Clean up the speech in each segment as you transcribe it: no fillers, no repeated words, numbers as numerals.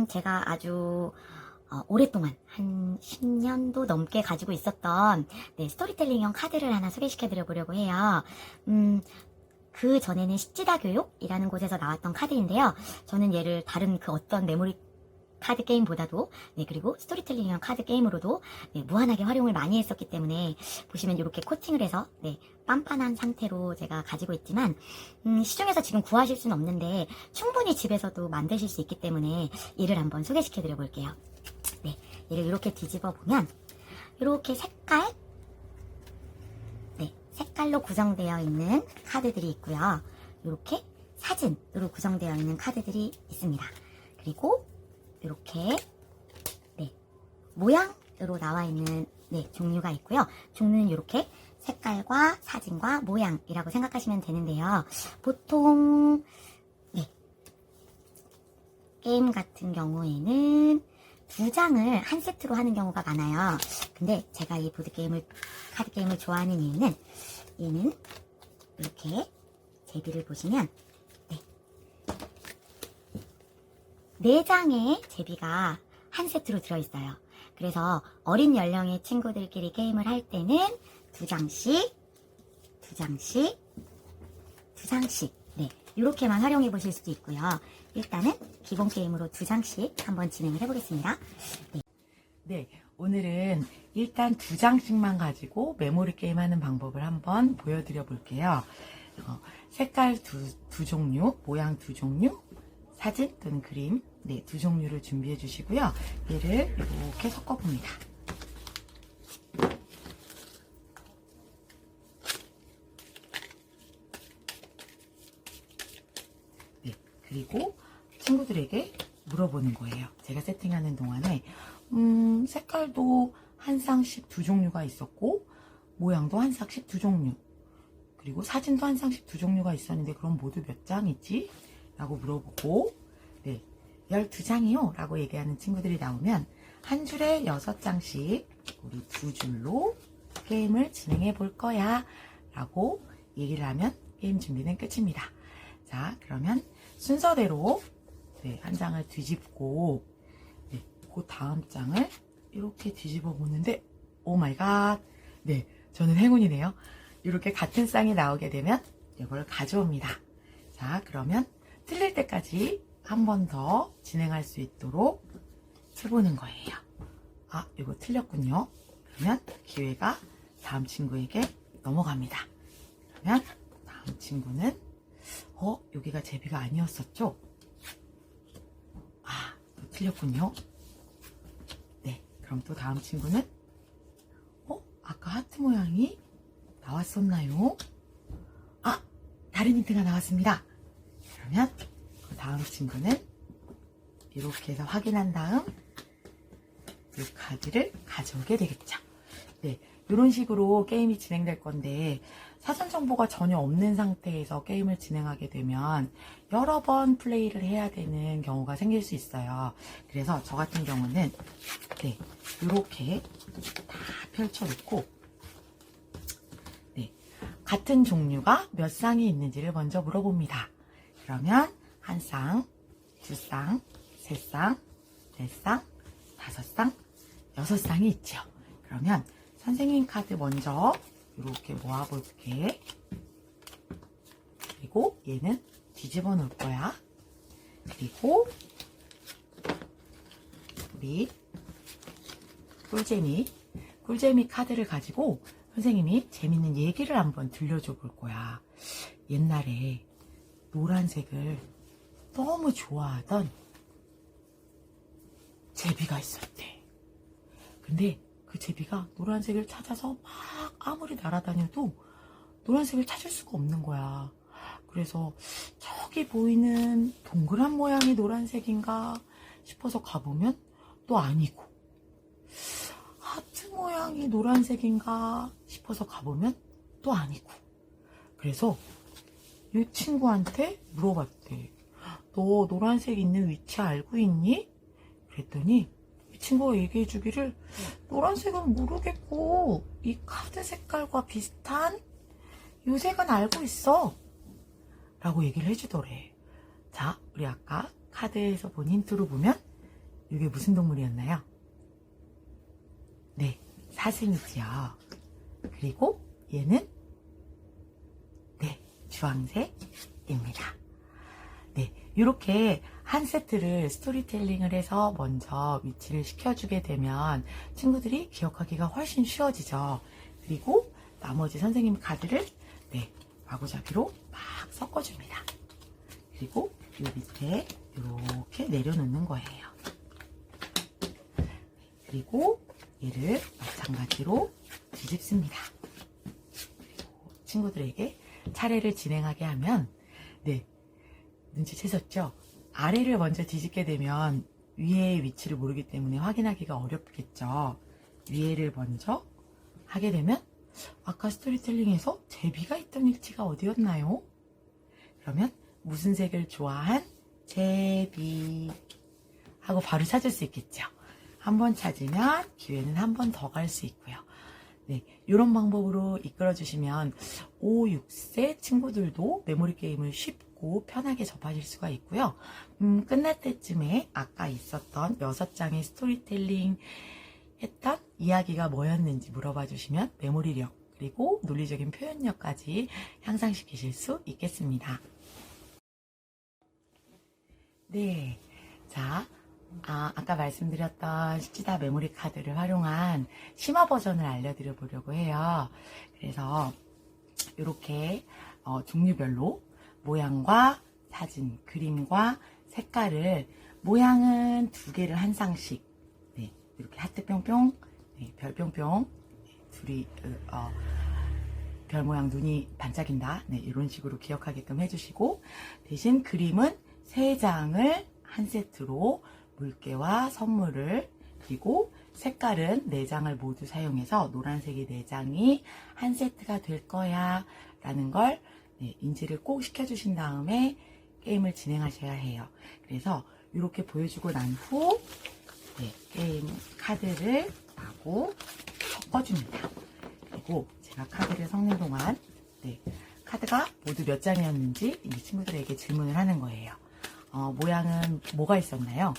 제가 아주 오랫동안 한 10년도 넘게 가지고 있었던 스토리텔링형 카드를 하나 소개시켜 드려보려고 해요. 그 전에는 십지다 교육이라는 곳에서 나왔던 카드인데요. 저는 얘를 다른 그 어떤 메모리 카드 게임보다도 그리고 스토리텔링형 카드 게임으로도 무한하게 활용을 많이 했었기 때문에 보시면 이렇게 코팅을 해서 빤빤한 상태로 제가 가지고 있지만 시중에서 지금 구하실 수는 없는데 충분히 집에서도 만드실 수 있기 때문에 얘를 한번 소개시켜 드려 볼게요. 얘를 이렇게 뒤집어 보면 이렇게 색깔로 구성되어 있는 카드들이 있고요. 이렇게 사진으로 구성되어 있는 카드들이 있습니다. 그리고 이렇게 모양으로 나와 있는 종류가 있고요. 종류는 이렇게 색깔과 사진과 모양이라고 생각하시면 되는데요. 보통 게임 같은 경우에는 2장을 한 세트로 하는 경우가 많아요. 근데 제가 이 카드 게임을 좋아하는 이유는 얘는 이렇게 제비를 보시면 4장의 제비가 한 세트로 들어있어요. 그래서 어린 연령의 친구들끼리 게임을 할 때는 2장씩 이렇게만 활용해 보실 수도 있고요. 일단은 기본 게임으로 2장씩 한번 진행을 해보겠습니다. 오늘은 일단 2장씩만 가지고 메모리 게임 하는 방법을 한번 보여드려 볼게요. 색깔 두 종류, 모양 2종류, 사진 또는 그림 2종류를 준비해 주시고요. 얘를 이렇게 섞어 봅니다. 그리고 친구들에게 물어보는 거예요. 제가 세팅하는 동안에 색깔도 한 쌍씩 2종류가 있었고 모양도 한 쌍씩 2종류, 그리고 사진도 한 쌍씩 2종류가 있었는데 그럼 모두 몇 장이지? 라고 물어보고 12장이요 라고 얘기하는 친구들이 나오면 한 줄에 6장씩 우리 2줄로 게임을 진행해 볼 거야 라고 얘기를 하면 게임 준비는 끝입니다. 자, 그러면 순서대로 한 장을 뒤집고 그 다음 장을 이렇게 뒤집어 보는데 오 마이 갓, 저는 행운이네요. 이렇게 같은 쌍이 나오게 되면 이걸 가져옵니다. 자, 그러면 틀릴 때까지 한 번 더 진행할 수 있도록 해보는 거예요. 아, 이거 틀렸군요. 그러면 기회가 다음 친구에게 넘어갑니다. 그러면 다음 친구는 여기가 제비가 아니었었죠? 아, 또 틀렸군요. 그럼 또 다음 친구는 아까 하트 모양이 나왔었나요? 아, 다른 힌트가 나왔습니다. 그러면 그 다음 친구는 이렇게 해서 확인한 다음 이 카드를 가져오게 되겠죠. 이런 식으로 게임이 진행될 건데 사전 정보가 전혀 없는 상태에서 게임을 진행하게 되면 여러 번 플레이를 해야 되는 경우가 생길 수 있어요. 그래서 저 같은 경우는 이렇게 다 펼쳐놓고 같은 종류가 몇 쌍이 있는지를 먼저 물어봅니다. 그러면 한 쌍, 2쌍, 3쌍, 4쌍, 5쌍, 6쌍이 있죠. 그러면 선생님 카드 먼저 이렇게 모아볼게. 그리고 얘는 뒤집어 놓을 거야. 그리고 우리 꿀잼이 카드를 가지고 선생님이 재밌는 얘기를 한번 들려줘 볼 거야. 옛날에 노란색을 너무 좋아하던 제비가 있었대. 근데 그 제비가 노란색을 찾아서 막 아무리 날아다녀도 노란색을 찾을 수가 없는 거야. 그래서 저기 보이는 동그란 모양이 노란색인가 싶어서 가보면 또 아니고, 하트 모양이 노란색인가 싶어서 가보면 또 아니고, 그래서 이 친구한테 물어봤대. 너 노란색 있는 위치 알고 있니? 그랬더니 이 친구가 얘기해 주기를 노란색은 모르겠고 이 카드 색깔과 비슷한 요 색은 알고 있어 라고 얘기를 해주더래. 자, 우리 아까 카드에서 본 힌트로 보면 이게 무슨 동물이었나요? 네, 사슴이지요. 그리고 얘는 네, 주황색입니다. 네, 이렇게 한 세트를 스토리텔링을 해서 먼저 위치를 시켜주게 되면 친구들이 기억하기가 훨씬 쉬워지죠. 그리고 나머지 선생님 카드를 네, 마구잡이로 막 섞어줍니다. 그리고 이 밑에 이렇게 내려놓는 거예요. 그리고 얘를 마찬가지로 뒤집습니다. 그리고 친구들에게 차례를 진행하게 하면 네, 눈치채셨죠? 아래를 먼저 뒤집게 되면 위에의 위치를 모르기 때문에 확인하기가 어렵겠죠. 위에를 먼저 하게 되면 아까 스토리텔링에서 제비가 있던 위치가 어디였나요? 그러면 무슨 색을 좋아한 제비 하고 바로 찾을 수 있겠죠. 한 번 찾으면 기회는 한 번 더 갈 수 있고요. 네, 이런 방법으로 이끌어 주시면 5, 6세 친구들도 메모리 게임을 쉽고 편하게 접하실 수가 있고요. 끝날 때쯤에 아까 있었던 6장의 스토리텔링 했던 이야기가 뭐였는지 물어봐 주시면 메모리력 그리고 논리적인 표현력까지 향상시키실 수 있겠습니다. 네, 자, 아까 말씀드렸던 시치다 메모리 카드를 활용한 심화 버전을 알려드려 보려고 해요. 그래서 이렇게 종류별로 모양과 사진, 그림과 색깔을 모양은 2개를 한 쌍씩 네, 이렇게 하트 뿅뿅, 네, 별 뿅뿅 네, 둘이 별 모양 눈이 반짝인다 네, 이런 식으로 기억하게끔 해주시고 대신 그림은 3장을 한 세트로 물개와 선물을 그리고 색깔은 4장을 모두 사용해서 노란색이 4장이 한 세트가 될 거야 라는 걸 네, 인지를 꼭 시켜주신 다음에 게임을 진행하셔야 해요. 그래서 이렇게 보여주고 난 후 네, 게임 카드를 마구 섞어줍니다. 그리고 제가 카드를 섞는 동안 네, 카드가 모두 몇 장이었는지 이 친구들에게 질문을 하는 거예요. 모양은 뭐가 있었나요?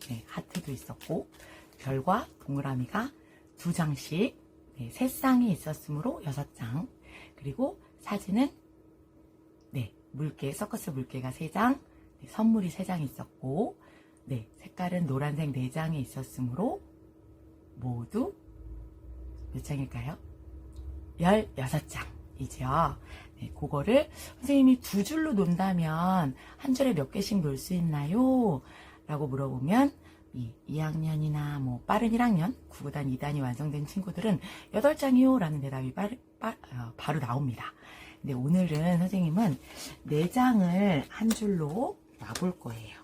네, 하트도 있었고 별과 동그라미가 2장씩 네, 3쌍이 있었으므로 6장 그리고 사진은 네, 물개, 서커스 물개가 3장 네, 선물이 3장 있었고 네, 색깔은 노란색 4장이 있었으므로 모두 몇 장일까요? 16장이죠. 네, 그거를 선생님이 2줄로 논다면 한 줄에 몇 개씩 놓을 수 있나요? 라고 물어보면 2학년이나 뭐 빠른 1학년, 9구단 2단이 완성된 친구들은 8장이요 라는 대답이 바로 나옵니다. 근데 오늘은 선생님은 4장을 한 줄로 놔볼 거예요.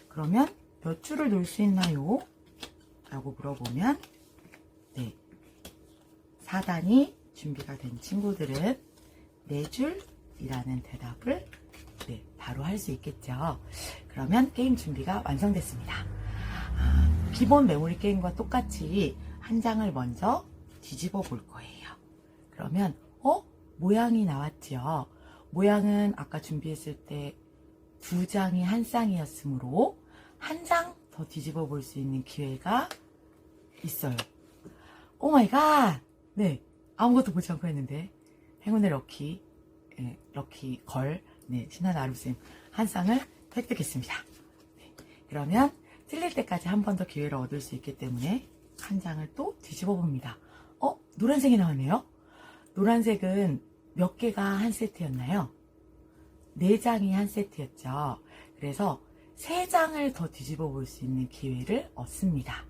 그러면 몇 줄을 놓을 수 있나요? 라고 물어보면 네, 4단이 준비가 된 친구들은 4줄이라는 대답을 네, 바로 할 수 있겠죠. 그러면 게임 준비가 완성됐습니다. 기본 메모리 게임과 똑같이 한 장을 먼저 뒤집어 볼 거예요. 그러면 모양이 나왔죠. 모양은 아까 준비했을 때 2장이 한 쌍이었으므로 한 장 더 뒤집어 볼 수 있는 기회가 있어요. 오 마이 갓! 네, 아무것도 보지 않고 했는데 행운의 럭키, 네, 럭키 걸, 네, 신하나 아루쌤 한 쌍을 획득했습니다. 네, 그러면 틀릴 때까지 한 번 더 기회를 얻을 수 있기 때문에 한 장을 또 뒤집어 봅니다. 노란색이 나왔네요. 노란색은 몇 개가 한 세트였나요? 4장이 한 세트였죠. 그래서 3장을 더 뒤집어 볼 수 있는 기회를 얻습니다.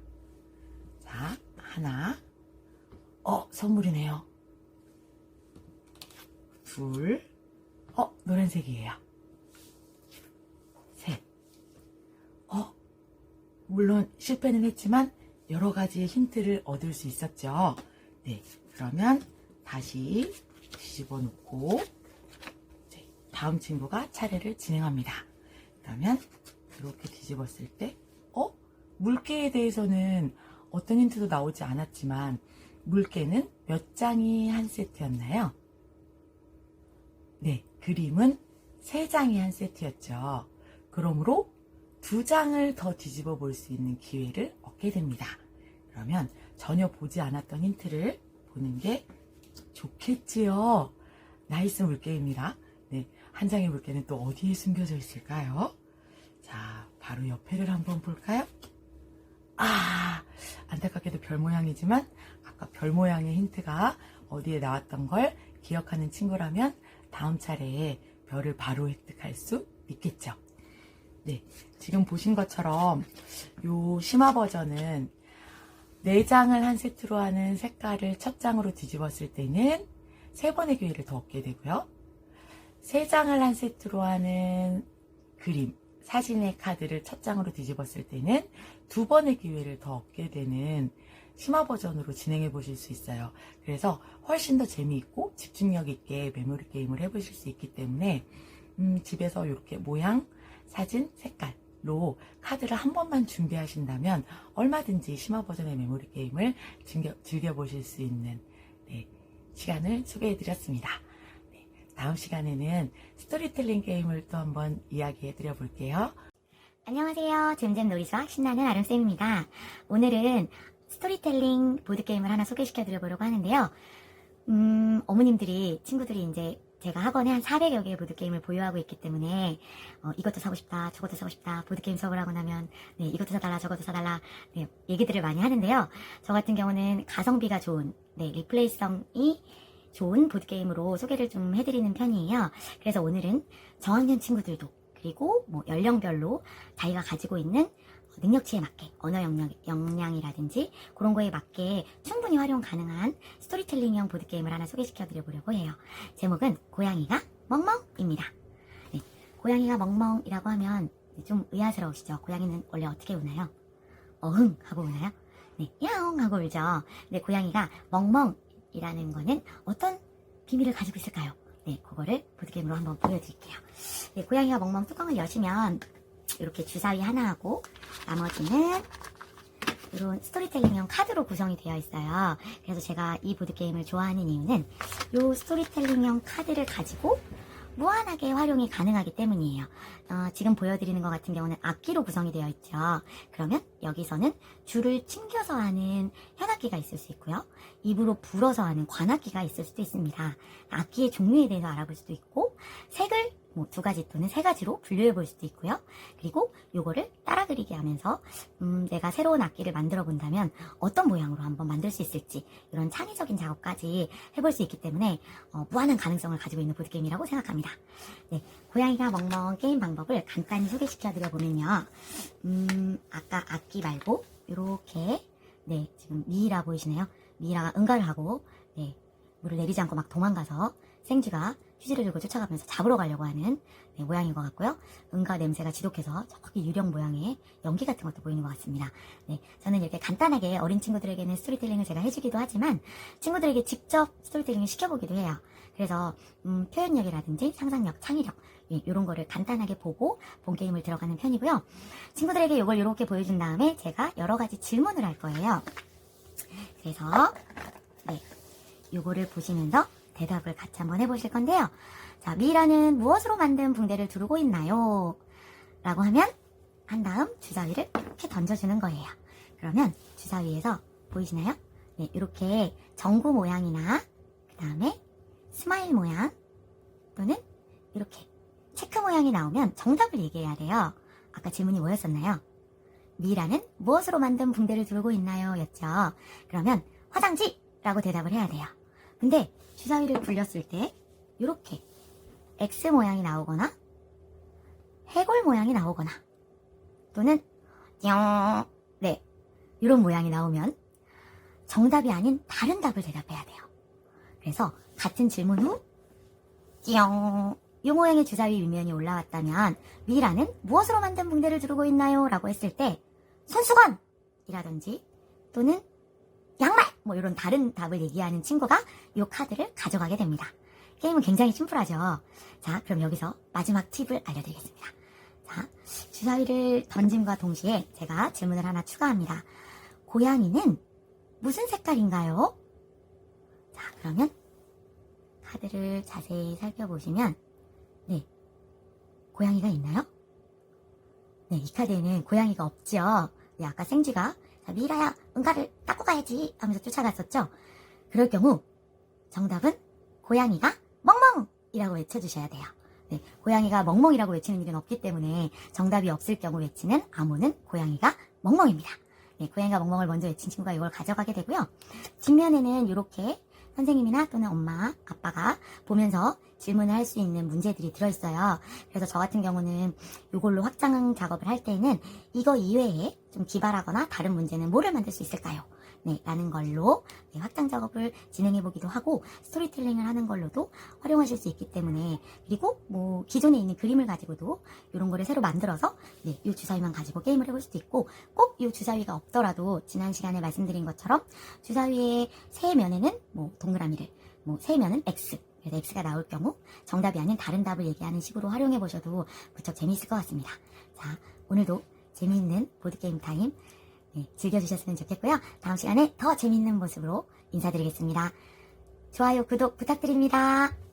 자, 하나. 선물이네요. 2. 노란색이에요. 3. 물론 실패는 했지만 여러 가지의 힌트를 얻을 수 있었죠. 네, 그러면 다시 뒤집어 놓고 다음 친구가 차례를 진행합니다. 그러면 이렇게 뒤집었을 때 물개에 대해서는 어떤 힌트도 나오지 않았지만 물개는 몇 장이 한 세트였나요? 네, 그림은 3장이 한 세트였죠. 그러므로 2장을 더 뒤집어 볼 수 있는 기회를 얻게 됩니다. 그러면 전혀 보지 않았던 힌트를 보는 게 좋겠지요. 나이스 물개입니다. 네, 한 장의 물개는 또 어디에 숨겨져 있을까요? 자, 바로 옆에를 한번 볼까요? 안타깝게도 별 모양이지만 아까 별 모양의 힌트가 어디에 나왔던 걸 기억하는 친구라면 다음 차례에 별을 바로 획득할 수 있겠죠. 네, 지금 보신 것처럼 요 심화 버전은 4장을 한 세트로 하는 색깔을 첫 장으로 뒤집었을 때는 3번의 기회를 더 얻게 되고요. 3장을 한 세트로 하는 그림, 사진의 카드를 첫 장으로 뒤집었을 때는 2번의 기회를 더 얻게 되는 심화 버전으로 진행해 보실 수 있어요. 그래서 훨씬 더 재미있고 집중력 있게 메모리 게임을 해보실 수 있기 때문에 집에서 이렇게 모양, 사진, 색깔로 카드를 한 번만 준비하신다면 얼마든지 심화 버전의 메모리 게임을 즐겨보실 수 있는 시간을 소개해 드렸습니다. 다음 시간에는 스토리텔링 게임을 또 한번 이야기해 드려 볼게요. 안녕하세요. 잼잼 놀이수학 신나는 아름쌤입니다. 오늘은 스토리텔링 보드게임을 하나 소개시켜 드려보려고 하는데요. 어머님들이, 친구들이 이제 제가 학원에 한 400여 개의 보드게임을 보유하고 있기 때문에 이것도 사고 싶다, 저것도 사고 싶다, 보드게임 수업을 하고 나면 이것도 사달라, 저것도 사달라 얘기들을 많이 하는데요. 저 같은 경우는 가성비가 좋은, 리플레이성이 좋은 보드게임으로 소개를 좀 해드리는 편이에요. 그래서 오늘은 저학년 친구들도 그리고 연령별로 자기가 가지고 있는 능력치에 맞게 언어 역량이라든지 그런 거에 맞게 충분히 활용 가능한 스토리텔링형 보드게임을 하나 소개시켜 드려보려고 해요. 제목은 고양이가 멍멍입니다. 고양이가 멍멍이라고 하면 좀 의아스러우시죠? 고양이는 원래 어떻게 우나요? 어흥 하고 우나요? 야옹 하고 울죠. 근데 고양이가 멍멍이라는 거는 어떤 비밀을 가지고 있을까요? 그거를 보드게임으로 한번 보여드릴게요. 고양이가 멍멍 뚜껑을 여시면 이렇게 주사위 하나하고 나머지는 이런 스토리텔링형 카드로 구성이 되어 있어요. 그래서 제가 이 보드게임을 좋아하는 이유는 이 스토리텔링형 카드를 가지고 무한하게 활용이 가능하기 때문이에요. 지금 보여드리는 것 같은 경우는 악기로 구성이 되어 있죠. 그러면 여기서는 줄을 튕겨서 하는 현악기가 있을 수 있고요. 입으로 불어서 하는 관악기가 있을 수도 있습니다. 악기의 종류에 대해서 알아볼 수도 있고 색을 2가지 또는 3가지로 분류해 볼 수도 있고요. 그리고 요거를 따라 그리기 하면서 내가 새로운 악기를 만들어 본다면 어떤 모양으로 한번 만들 수 있을지 이런 창의적인 작업까지 해볼 수 있기 때문에 무한한 가능성을 가지고 있는 보드게임이라고 생각합니다. 고양이가 멍멍 게임 방법을 간단히 소개시켜 드려 보면요. 아까 악기 말고 이렇게 지금 미이라 보이시네요. 미이라가 응가를 하고 물을 내리지 않고 막 도망가서 생쥐가 휴지를 들고 쫓아가면서 잡으러 가려고 하는 모양인 것 같고요. 응가 냄새가 지독해서 저기 유령 모양의 연기 같은 것도 보이는 것 같습니다. 저는 이렇게 간단하게 어린 친구들에게는 스토리텔링을 제가 해주기도 하지만 친구들에게 직접 스토리텔링을 시켜보기도 해요. 그래서 표현력이라든지 상상력, 창의력 이런 거를 간단하게 보고 본 게임을 들어가는 편이고요. 친구들에게 이걸 이렇게 보여준 다음에 제가 여러 가지 질문을 할 거예요. 그래서 요거를 보시면서 대답을 같이 한번 해보실 건데요. 자, 미라는 무엇으로 만든 붕대를 두르고 있나요? 라고 하면 한 다음 주사위를 이렇게 던져주는 거예요. 그러면 주사위에서 보이시나요? 이렇게 정구 모양이나 그 다음에 스마일 모양 또는 이렇게 체크 모양이 나오면 정답을 얘기해야 돼요. 아까 질문이 뭐였었나요? 미라는 무엇으로 만든 붕대를 두르고 있나요? 였죠. 그러면 화장지! 라고 대답을 해야 돼요. 근데 주사위를 굴렸을 때 이렇게 X 모양이 나오거나 해골 모양이 나오거나 또는 이런 모양이 나오면 정답이 아닌 다른 답을 대답해야 돼요. 그래서 같은 질문 후 이 모양의 주사위 위면이 올라왔다면 미라는 무엇으로 만든 붕대를 두르고 있나요? 라고 했을 때 손수건! 이라든지 또는 양말! 이런 다른 답을 얘기하는 친구가 이 카드를 가져가게 됩니다. 게임은 굉장히 심플하죠. 자, 그럼 여기서 마지막 팁을 알려드리겠습니다. 자, 주사위를 던짐과 동시에 제가 질문을 하나 추가합니다. 고양이는 무슨 색깔인가요? 자, 그러면 카드를 자세히 살펴보시면 고양이가 있나요? 네, 이 카드에는 고양이가 없죠. 네, 아까 생쥐가 자, 미라야 응가를 닦고 가야지 하면서 쫓아갔었죠. 그럴 경우 정답은 고양이가 멍멍이라고 외쳐주셔야 돼요. 네, 고양이가 멍멍이라고 외치는 일은 없기 때문에 정답이 없을 경우 외치는 암호는 고양이가 멍멍입니다. 네, 고양이가 멍멍을 먼저 외친 친구가 이걸 가져가게 되고요. 뒷면에는 이렇게 선생님이나 또는 엄마, 아빠가 보면서 질문을 할 수 있는 문제들이 들어있어요. 그래서 저 같은 경우는 이걸로 확장 작업을 할 때는 이거 이외에 좀 기발하거나 다른 문제는 뭐를 만들 수 있을까요? 네, 라는 걸로 확장 작업을 진행해 보기도 하고 스토리텔링을 하는 걸로도 활용하실 수 있기 때문에 그리고 뭐 기존에 있는 그림을 가지고도 이런 거를 새로 만들어서 이 주사위만 가지고 게임을 해볼 수도 있고 꼭 이 주사위가 없더라도 지난 시간에 말씀드린 것처럼 주사위의 세 면에는 뭐 동그라미를 세 면은 X 그래서 X가 나올 경우 정답이 아닌 다른 답을 얘기하는 식으로 활용해 보셔도 무척 재미있을 것 같습니다. 자, 오늘도 재미있는 보드게임 타임 즐겨주셨으면 좋겠고요. 다음 시간에 더 재미있는 모습으로 인사드리겠습니다. 좋아요, 구독 부탁드립니다.